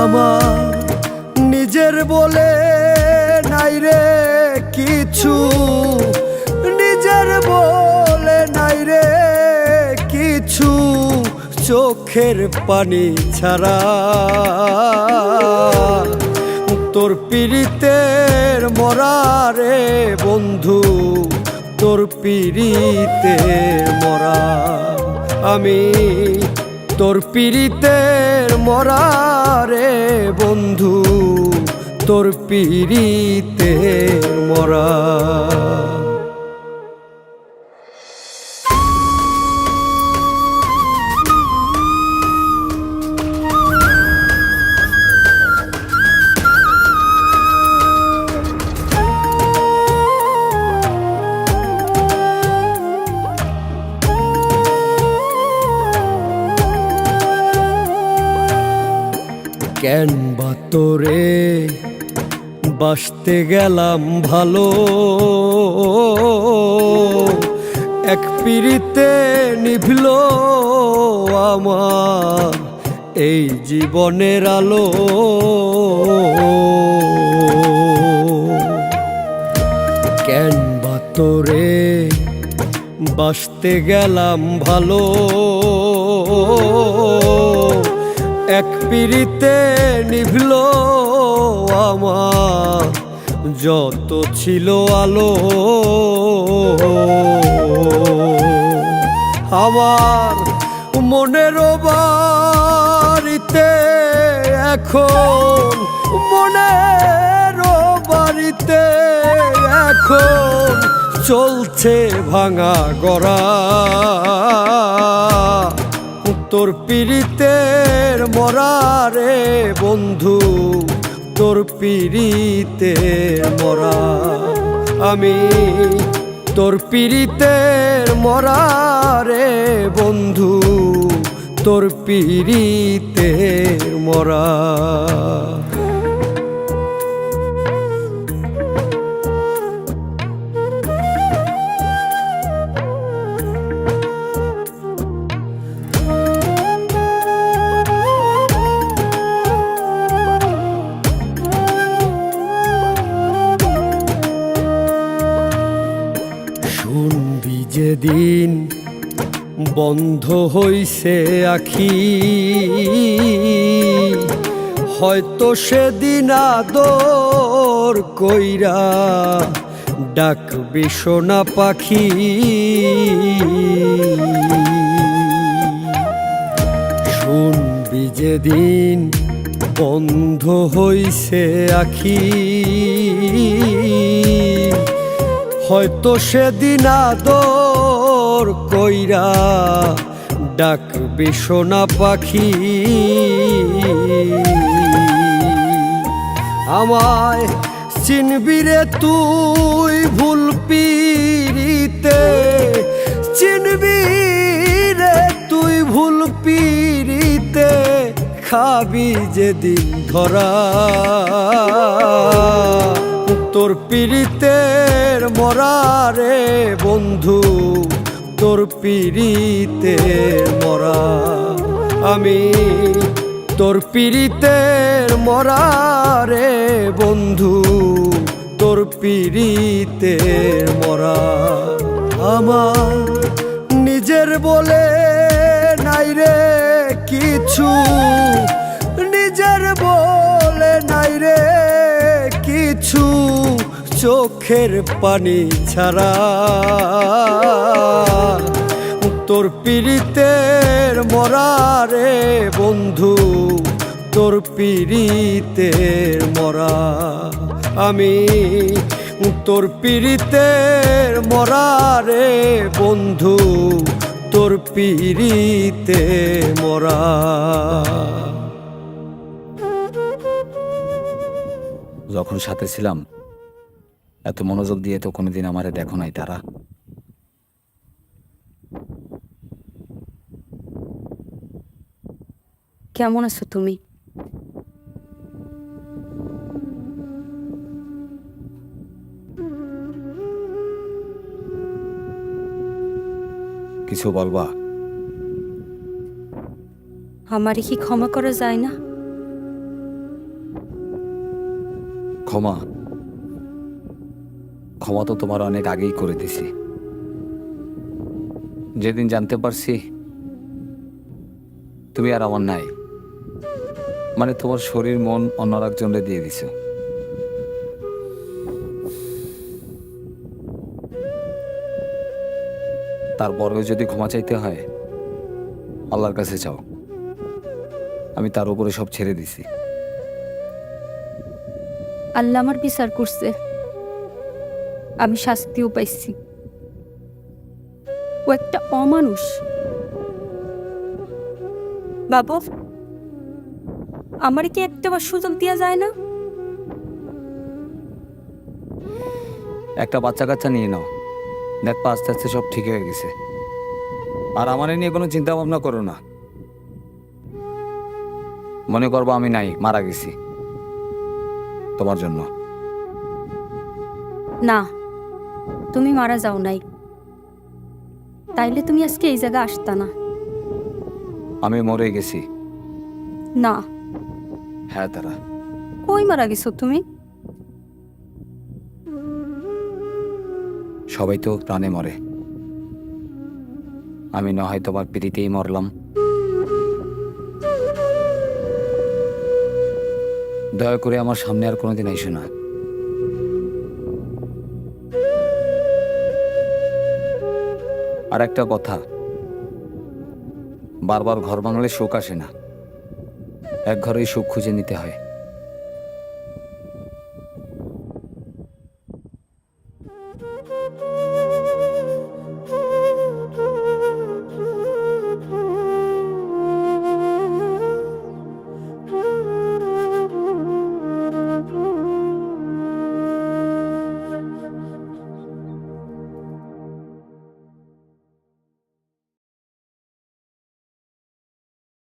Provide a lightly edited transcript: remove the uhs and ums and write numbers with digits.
আমার নিজের বলে নাই রে কিছু, নিজের বলে নাই রে কিছু, চোখের পানি ছাড়া তোর পিরিতের মরা রে বন্ধু, তোর পিরিতের মরা। আমি তোর পিরিতের মরা রে বন্ধু, তোর পিরিতের মরা। কেন বা তোরে বাসতে গেলাম ভালো, এক পিরিতে নিভল আমার এই জীবনের আলো। কেন বা তোরে বাসতে গেলাম ভালো, এক পিরিতে নিভল আমার যত ছিল আলো। আমার মনের বাড়িতে এখন, মনের বাড়িতে এখন চলছে ভাঙা গড়া। তোর পিরিতের মরা রে বন্ধু, তোর পিরিতের মরা। আমি তোর পিরিতের মরা রে বন্ধু, তোর পিরিতের মরা। শুনবি যেদিন বন্ধ হইছে আখি, হয়তো সেদিন আদর কইরা ডাকবি সোনা পাখি। শুনবি যেদিন বন্ধ হইছে আখি, হয়তো সেদিন আদর কইরা ডাকবি সোনা পাখি। আমায় চিনবি রে তুই ভুল পিরিতে, চিনবি রে তুই ভুল পিরিতে, খাবি যেদিন ধরা। তোর পিরিতের মরা রে বন্ধু, তোর পিরিতের মরা। আমি তোর পিরিতের মরা রে বন্ধু, তোর পিরিতের মরা। আমার নিজের বলে নাই রে কিছু, নিজের বলে নাই রে কিছু, চোখের পানি ছাড়া তোর পিরিতের মরা রে বন্ধু, তোর পিরিতের মরা। আমি তোর পিরিতের মরা রে বন্ধু, তোর পিরিতের মরা। যখন সাথে ছিলাম এত মনোযোগ দিয়ে তো কোনোদিন আমারে দেখো নাই তারা। কেমন আছো তুমি? কিছু বলবা? আমারে কি ক্ষমা করা যায় না? ক্ষমা ক্ষমা তো তোমার অনেক আগেই করে দিছি। যেদিন জানতে পারছি তুমি আর আমার নাই, মানে তোমার শরীর মন অন্য একজনকে দিয়ে দিছো। তারপরেও যদি ক্ষমা চাইতে হয় আল্লাহর কাছে চাও, আমি তার উপরে সব ছেড়ে দিছি। আল্লাহ আমার বিচার করছে, আমি শাস্তিও পাইছি। ও একটা অমানুষ। বাবু, আমার কি একটাবার সুযোগ দেওয়া যায় না? একটা বাচ্চা কাচ্চা নিয়ে নাও, দেখবা আস্তে আস্তে সব ঠিক হয়ে গেছে। আর আমার এ নিয়ে কোনো চিন্তা ভাবনা করো না। মনে করবো আমি নাই, মারা গেছি তোমার জন্য। না, তুমি মারা যাও নাই, তাইলে তুমি আজকে এই জায়গায় আসতা না। আমি মরে গেছি। না, হ্যাঁ তারা। কই মারা গেছো তুমি? সবাই তো প্রাণে মরে, আমি না হয় তোমার পিড়িতেই মরলাম। দয়া করে আমার সামনে আর কোনোদিন আইসো না। আর একটা কথা, বারবার ঘর ভাঙলে সুখ আসে না, এক ঘরেই সুখ খুঁজে নিতে হয়।